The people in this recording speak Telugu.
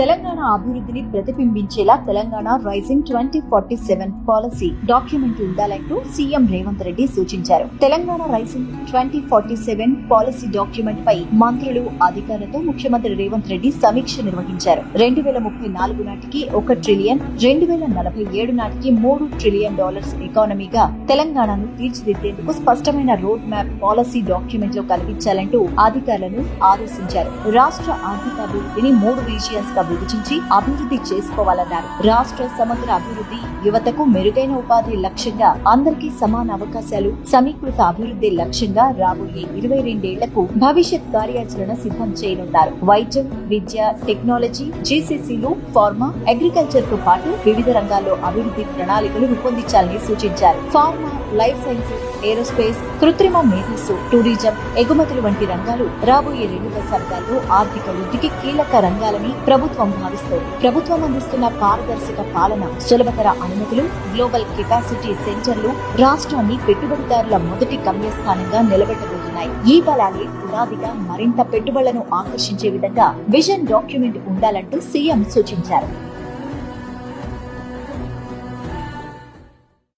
తెలంగాణ అభివృద్ధిని ప్రతిబింబించేలా తెలంగాణ రైజింగ్ 2047 పాలసీ డాక్యుమెంట్ ఉండాలంటూ సీఎం రేవంత్ రెడ్డి సూచించారు. తెలంగాణ రైజింగ్ 2047 పాలసీ డాక్యుమెంట్ పై మంత్రులు, అధికారులతో ముఖ్యమంత్రి రేవంత్ రెడ్డి సమీక్ష నిర్వహించారు. 2034 నాటికి 1 ట్రిలియన్, 2047 నాటికి $3 ట్రిలియన్ ఎకానమీగా తెలంగాణను తీర్చిదిద్దేందుకు స్పష్టమైన రోడ్ మ్యాప్ పాలసీ డాక్యుమెంట్ లో కల్పించాలంటూ అధికారులను ఆదేశించారు. రాష్ట్ర ఆర్థిక అభివృద్ధిని 3 రీజియన్స్ గా విభజించి అభివృద్ధి చేసుకోవాలన్నారు. రాష్ట్ర సమగ్ర అభివృద్ధి, యువతకు మెరుగైన ఉపాధి లక్ష్యంగా అందరికీ సమాన అవకాశాలు, సమీకృత అభివృద్ధి లక్ష్యంగా రాబోయే 22 ఏళ్లకు భవిష్యత్ కార్యాచరణ సిద్ధం చేయనున్నారు. వైద్యం, విద్య, టెక్నాలజీ, జీసీసీలు, ఫార్మా, అగ్రికల్చర్ తో పాటు వివిధ రంగాల్లో అభివృద్ధి ప్రణాళికలు రూపొందించాలని సూచించారు. ఫార్మా, లైఫ్ సైన్సెస్, ఏరోస్పేస్, కృత్రిమ మేధస్సు, టూరిజం, ఎగుమతులు వంటి రంగాలు రాబోయే 2 దశాబ్దాల్లో ఆర్థిక వృద్ధికి కీలక రంగాలని ప్రభుత్వం భావిస్తోంది. ప్రభుత్వం అందిస్తున్న పారదర్శక పాలన, సులభతర అనుమతులు, గ్లోబల్ కెపాసిటీ సెంటర్లు రాష్ట్రాన్ని పెట్టుబడిదారుల మొదటి గమ్యస్థానంగా నిలబెట్టబోతున్నాయి. ఈ బలాలే పునాదిగా మరింత పెట్టుబడులను ఆకర్షించే విధంగా విజన్ డాక్యుమెంట్ ఉండాలంటూ సీఎం సూచించారు.